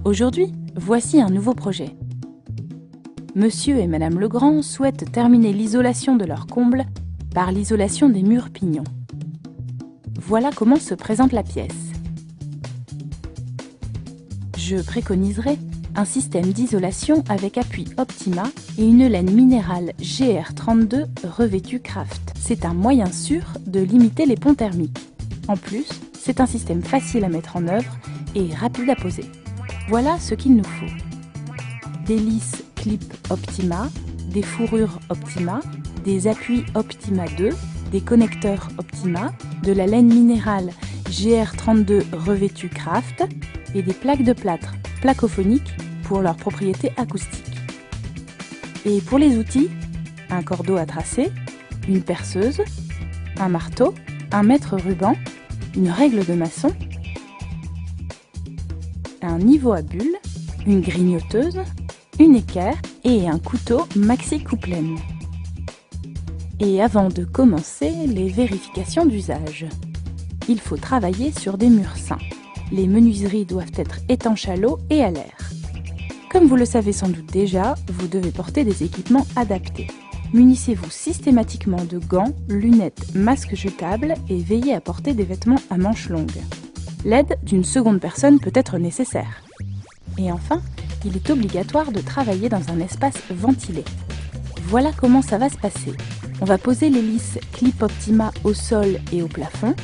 Aujourd'hui, voici un nouveau projet. Monsieur et Madame Legrand souhaitent terminer l'isolation de leur comble par l'isolation des murs pignons. Voilà comment se présente la pièce. Je préconiserai un système d'isolation avec appui Optima et une laine minérale GR32 revêtue Craft. C'est un moyen sûr de limiter les ponts thermiques. En plus, c'est un système facile à mettre en œuvre et rapide à poser. Voilà ce qu'il nous faut. Des lisses clip Optima, des fourrures Optima, des appuis Optima 2, des connecteurs Optima, de la laine minérale GR32 revêtue Craft et des plaques de plâtre placophoniques pour leurs propriétés acoustiques. Et pour les outils, un cordeau à tracer, une perceuse, un marteau, un mètre ruban, une règle de maçon, un niveau à bulles, une grignoteuse, une équerre et un couteau maxi coupe-laine. Et avant de commencer, les vérifications d'usage. Il faut travailler sur des murs sains. Les menuiseries doivent être étanches à l'eau et à l'air. Comme vous le savez sans doute déjà, vous devez porter des équipements adaptés. Munissez-vous systématiquement de gants, lunettes, masques jetables et veillez à porter des vêtements à manches longues. L'aide d'une seconde personne peut être nécessaire. Et enfin, il est obligatoire de travailler dans un espace ventilé. Voilà comment ça va se passer. On va poser les lisses Clip Optima au sol et au plafond.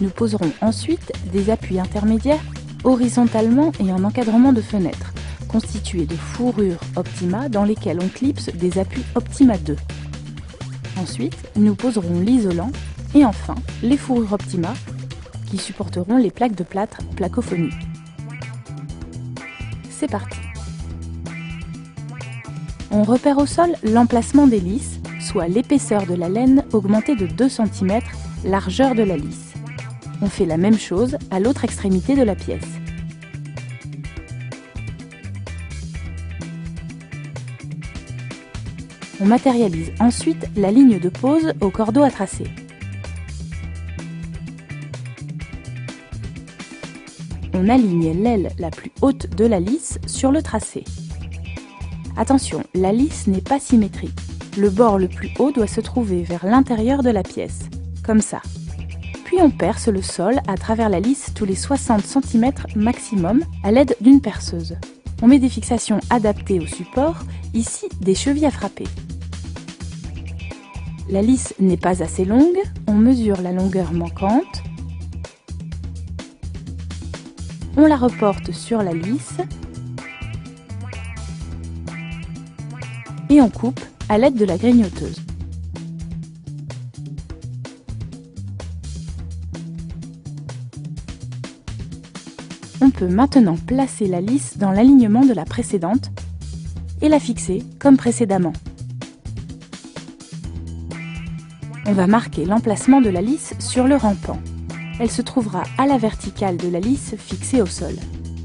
Nous poserons ensuite des appuis intermédiaires horizontalement et en encadrement de fenêtres, constitués de fourrures Optima dans lesquelles on clipse des appuis Optima 2. Ensuite, nous poserons l'isolant et enfin les fourrures Optima qui supporteront les plaques de plâtre placophoniques. C'est parti. On repère au sol l'emplacement des lisses, soit l'épaisseur de la laine augmentée de 2 cm, largeur de la lisse. On fait la même chose à l'autre extrémité de la pièce. On matérialise ensuite la ligne de pose au cordeau à tracer. On aligne l'aile la plus haute de la lisse sur le tracé. Attention, la lisse n'est pas symétrique. Le bord le plus haut doit se trouver vers l'intérieur de la pièce, comme ça. Puis on perce le sol à travers la lisse tous les 60 cm maximum à l'aide d'une perceuse. On met des fixations adaptées au support, ici des chevilles à frapper. La lisse n'est pas assez longue, on mesure la longueur manquante. On la reporte sur la lisse et on coupe à l'aide de la grignoteuse. On peut maintenant placer la lisse dans l'alignement de la précédente et la fixer comme précédemment. On va marquer l'emplacement de la lisse sur le rampant. Elle se trouvera à la verticale de la lisse fixée au sol.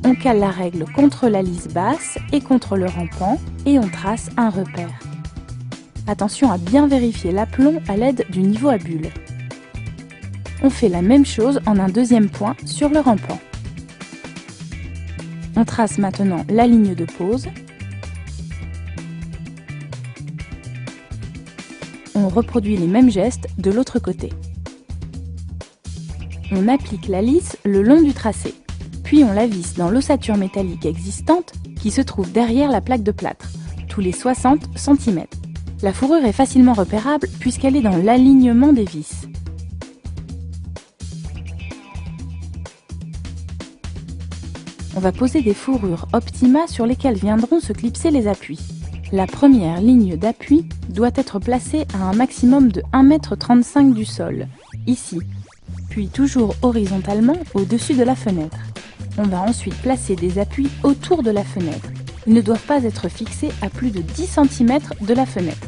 On cale la règle contre la lisse basse et contre le rampant et on trace un repère. Attention à bien vérifier l'aplomb à l'aide du niveau à bulles. On fait la même chose en un deuxième point sur le rampant. On trace maintenant la ligne de pose. On reproduit les mêmes gestes de l'autre côté. On applique la lisse le long du tracé, puis on la visse dans l'ossature métallique existante qui se trouve derrière la plaque de plâtre, tous les 60 cm. La fourrure est facilement repérable puisqu'elle est dans l'alignement des vis. On va poser des fourrures Optima sur lesquelles viendront se clipser les appuis. La première ligne d'appui doit être placée à un maximum de 1,35 m du sol, ici, puis toujours horizontalement au-dessus de la fenêtre. On va ensuite placer des appuis autour de la fenêtre. Ils ne doivent pas être fixés à plus de 10 cm de la fenêtre.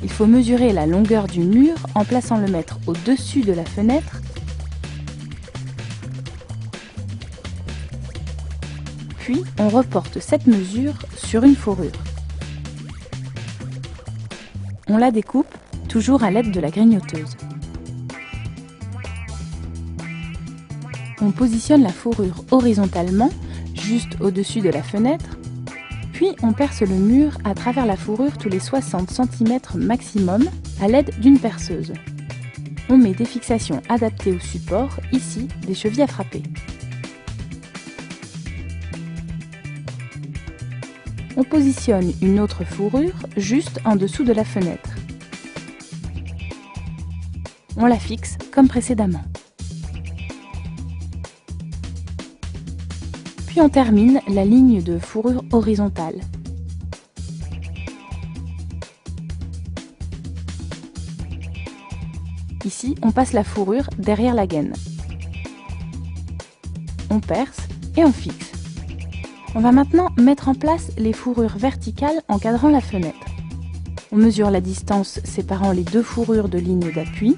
Il faut mesurer la longueur du mur en plaçant le mètre au-dessus de la fenêtre, puis on reporte cette mesure sur une fourrure. On la découpe, toujours à l'aide de la grignoteuse. On positionne la fourrure horizontalement juste au-dessus de la fenêtre, puis on perce le mur à travers la fourrure tous les 60 cm maximum à l'aide d'une perceuse. On met des fixations adaptées au support, ici des chevilles à frapper. On positionne une autre fourrure juste en dessous de la fenêtre. On la fixe comme précédemment. Puis on termine la ligne de fourrure horizontale. Ici, on passe la fourrure derrière la gaine. On perce et on fixe. On va maintenant mettre en place les fourrures verticales encadrant la fenêtre. On mesure la distance séparant les deux fourrures de ligne d'appui,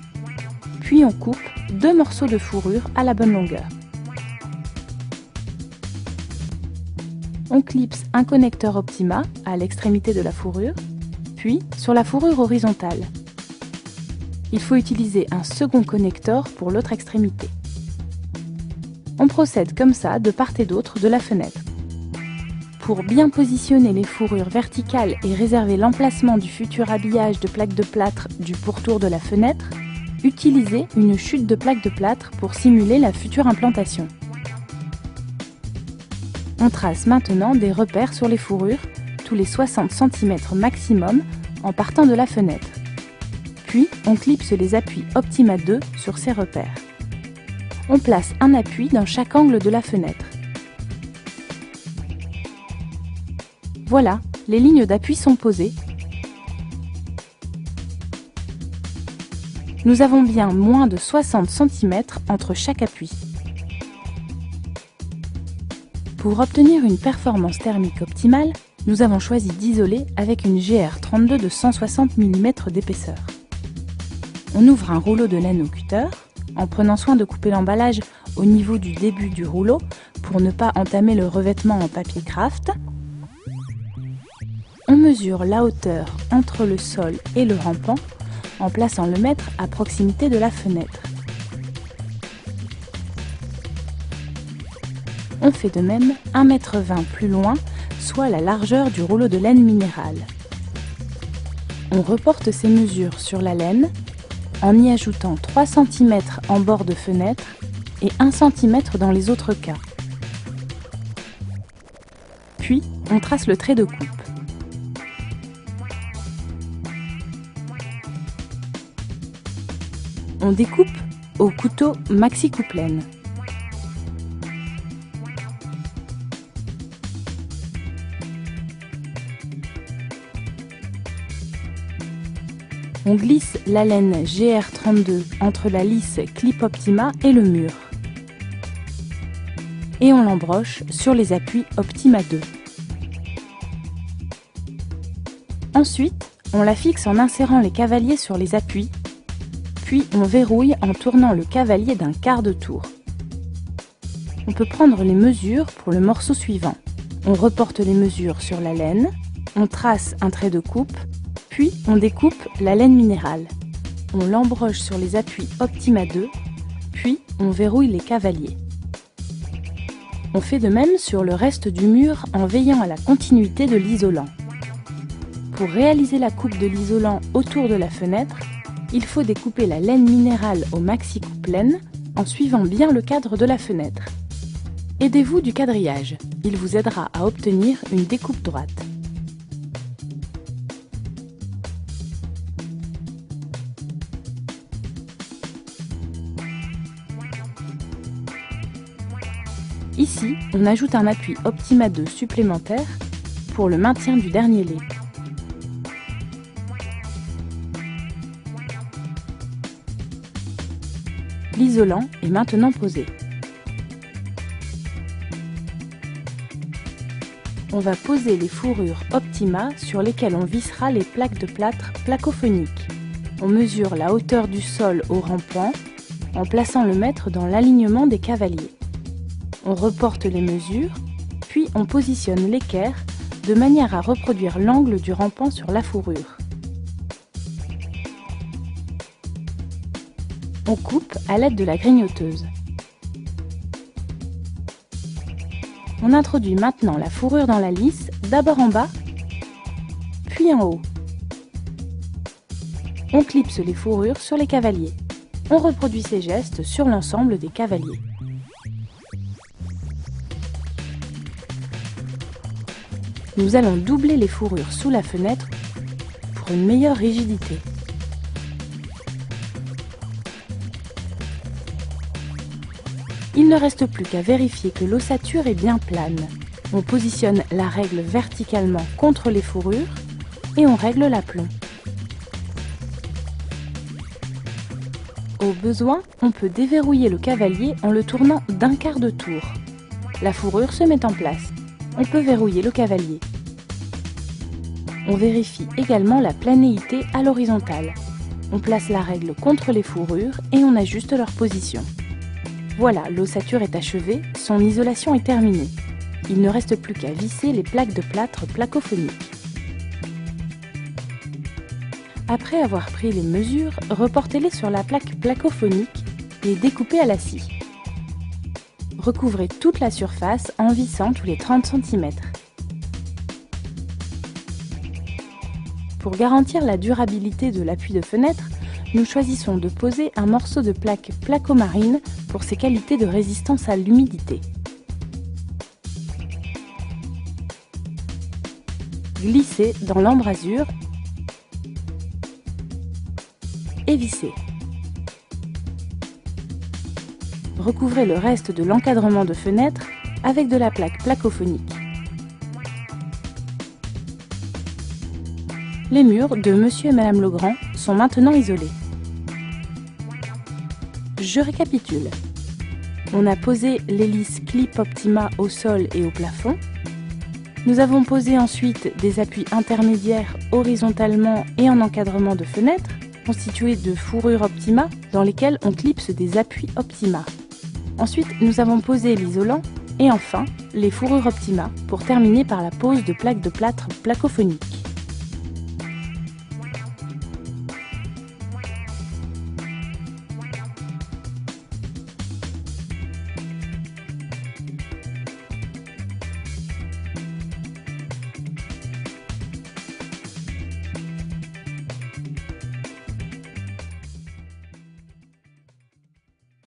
puis on coupe deux morceaux de fourrure à la bonne longueur. On clipse un connecteur Optima à l'extrémité de la fourrure, puis sur la fourrure horizontale. Il faut utiliser un second connecteur pour l'autre extrémité. On procède comme ça de part et d'autre de la fenêtre. Pour bien positionner les fourrures verticales et réserver l'emplacement du futur habillage de plaques de plâtre du pourtour de la fenêtre, utilisez une chute de plaques de plâtre pour simuler la future implantation. On trace maintenant des repères sur les fourrures, tous les 60 cm maximum, en partant de la fenêtre. Puis, on clipse les appuis Optima 2 sur ces repères. On place un appui dans chaque angle de la fenêtre. Voilà, les lignes d'appui sont posées. Nous avons bien moins de 60 cm entre chaque appui. Pour obtenir une performance thermique optimale, nous avons choisi d'isoler avec une GR32 de 160 mm d'épaisseur. On ouvre un rouleau de nano cutter, en prenant soin de couper l'emballage au niveau du début du rouleau pour ne pas entamer le revêtement en papier craft. On mesure la hauteur entre le sol et le rampant en plaçant le mètre à proximité de la fenêtre. On fait de même 1,20 m plus loin, soit la largeur du rouleau de laine minérale. On reporte ces mesures sur la laine en y ajoutant 3 cm en bord de fenêtre et 1 cm dans les autres cas. Puis, on trace le trait de coupe. On découpe au couteau maxi couplaine. On glisse la laine GR32 entre la lisse Clip Optima et le mur. Et on l'embroche sur les appuis Optima 2. Ensuite, on la fixe en insérant les cavaliers sur les appuis, puis on verrouille en tournant le cavalier d'un quart de tour. On peut prendre les mesures pour le morceau suivant. On reporte les mesures sur la laine, on trace un trait de coupe, puis on découpe la laine minérale. On l'embroche sur les appuis Optima 2, puis on verrouille les cavaliers. On fait de même sur le reste du mur en veillant à la continuité de l'isolant. Pour réaliser la coupe de l'isolant autour de la fenêtre, il faut découper la laine minérale au maxi couplaine en suivant bien le cadre de la fenêtre. Aidez-vous du quadrillage, il vous aidera à obtenir une découpe droite. Ici, on ajoute un appui Optima 2 supplémentaire pour le maintien du dernier lait. L'isolant est maintenant posé. On va poser les fourrures Optima sur lesquelles on vissera les plaques de plâtre placophoniques. On mesure la hauteur du sol au rampant en plaçant le mètre dans l'alignement des cavaliers. On reporte les mesures, puis on positionne l'équerre de manière à reproduire l'angle du rampant sur la fourrure. On coupe à l'aide de la grignoteuse. On introduit maintenant la fourrure dans la lisse, d'abord en bas, puis en haut. On clipse les fourrures sur les cavaliers. On reproduit ces gestes sur l'ensemble des cavaliers. Nous allons doubler les fourrures sous la fenêtre pour une meilleure rigidité. Il ne reste plus qu'à vérifier que l'ossature est bien plane. On positionne la règle verticalement contre les fourrures et on règle l'aplomb. Au besoin, on peut déverrouiller le cavalier en le tournant d'un quart de tour. La fourrure se met en place. On peut verrouiller le cavalier. On vérifie également la planéité à l'horizontale. On place la règle contre les fourrures et on ajuste leur position. Voilà, l'ossature est achevée, son isolation est terminée. Il ne reste plus qu'à visser les plaques de plâtre placophoniques. Après avoir pris les mesures, reportez-les sur la plaque placophonique et découpez à la scie. Recouvrez toute la surface en vissant tous les 30 cm. Pour garantir la durabilité de l'appui de fenêtre, nous choisissons de poser un morceau de plaque placomarine pour ses qualités de résistance à l'humidité. Glissez dans l'embrasure et vissez. Recouvrez le reste de l'encadrement de fenêtre avec de la plaque placophonique. Les murs de Monsieur et Madame Legrand sont maintenant isolés. Je récapitule. On a posé l'hélice Clip Optima au sol et au plafond. Nous avons posé ensuite des appuis intermédiaires horizontalement et en encadrement de fenêtre, constitués de fourrures Optima dans lesquelles on clipse des appuis Optima. Ensuite, nous avons posé l'isolant et enfin les fourrures Optima pour terminer par la pose de plaques de plâtre placophonique.